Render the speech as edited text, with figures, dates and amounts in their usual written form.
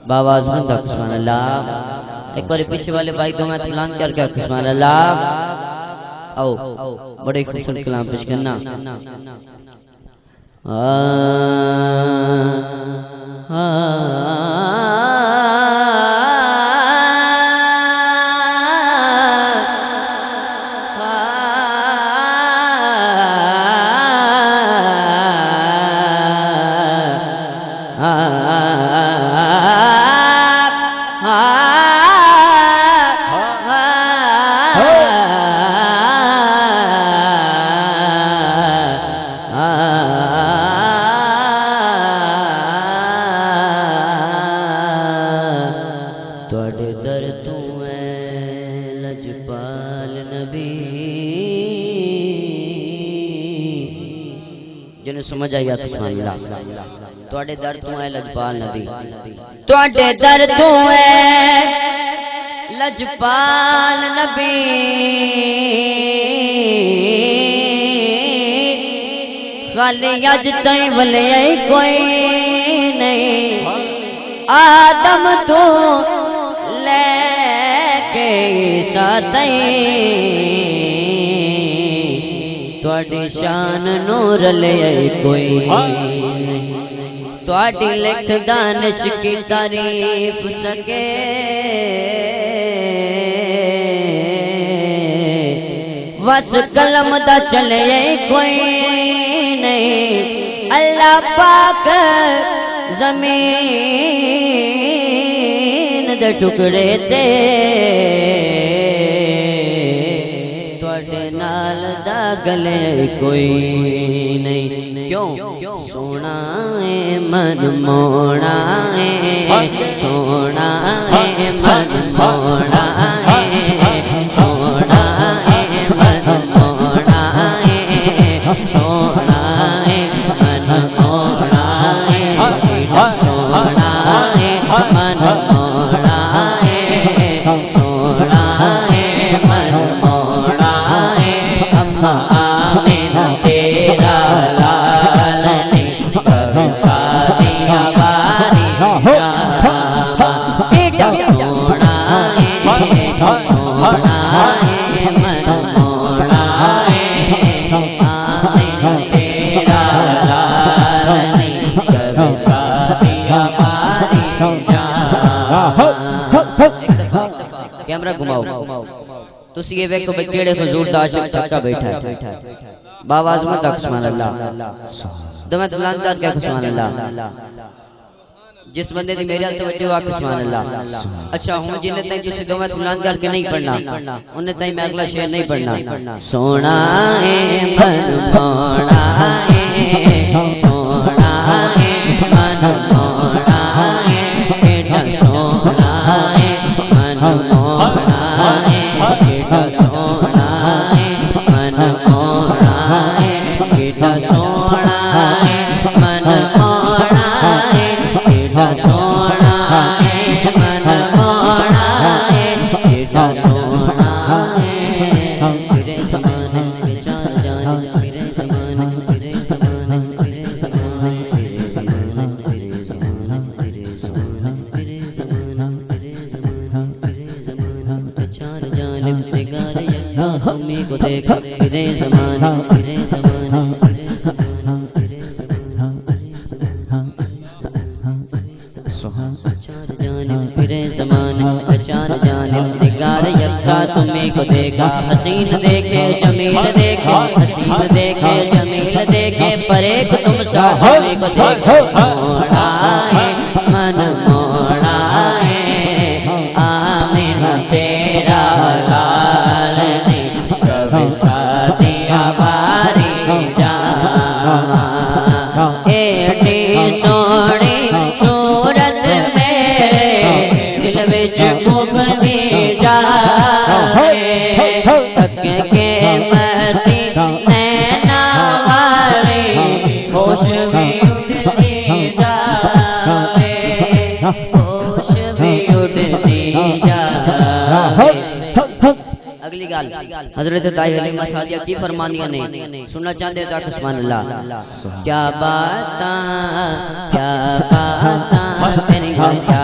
باواز بندہ سبحان اللہ. ایک بار پیچھے والے بھائی دو میں اعلان کر کے سبحان اللہ. آؤ بڑے خوبصورت کلام پیش کرنا. سمجھ آئی سبحان اللہ. تواڈے در تو ہے لجپال نبی, تواڈے در تو ہے لجپال نبی. خالی اج تائیں ولے کوئی نہیں, آدم تو لے کے ساتیں تواڈی شان نور لے کوئی نہیں. تواڈی لکھ دانش کی تعریف سکے وس قلم دا چلے کوئی نہیں. اللہ پاک زمین دے ٹکڑے تے نال دا گلے کوئی نہیں. کیوں سونا ہے من موڑا ہے, سونا ہے من موڑا ہے, سونا ہے من موڑا ہے, سونا ہے من موڑا ہے, سونا ہے من موڑا ہے, سونا ہے من موڑا ہے. آمین تیرا لال نے برسادیا باری جاما, سونا ہے من موڑا ہے. آمین تیرا لال نے برسادیا باری جاما. کیمرہ گھماؤ. تسی یہ ویکھو بھئی کیڑے حضور دا عاشق چکا بیٹھا ہے. باواز مت سبحان اللہ. دمت بلند کر کے سبحان اللہ. جس بندے دی میرے توجہ آ سبحان اللہ. اچھا ہوں جن تائیں تسی دمت بلند کر کے نہیں پڑھنا, انہیں تائیں میں اگلا شعر نہیں پڑھنا. سونا ہے من موڑا ہے, سونا ہے من موڑا ہے, سونا ہے من موڑا ہے, سونا ہے من موڑا ہے, سونا ہے من موڑا ہے, سونا ہے من موڑا ہے, سونا ہے. میرے زمانے میں چار جان, میرے زمانے میرے زمانے میرے زمانے میرے زمانے میرے زمانے میرے زمانے میرے زمانے میرے زمانے چار جان نگار یکا ہمیں کو دیکھ. میرے زمانے میرے زمانے میرے زمانے میرے زمانے چار جانب میرے زمانے, چار جانب نگار یکا تمہیں کو دیکھا. حسین دیکھے جمیل دیکھے, حسین دیکھے جمیل دیکھے, پر ایک تم سا ہمیں کو دیکھا. موڑا ہے من موڑا ہے, آمین تیرا لال نے برسادیا باری جاما. ایڈی سوڑی صورت میرے دل وچ مبنی جائے, تک کے مستی نینا والی ہوش بھی اڑتی جائے, ہوش بھی اڑتی جائے. اگلی گال حضرت دائی حلیمہ سعدیہ کی فرمانیاں نے سننا چاہتے تھا سبحان اللہ. کیا باتاں تیری, کیا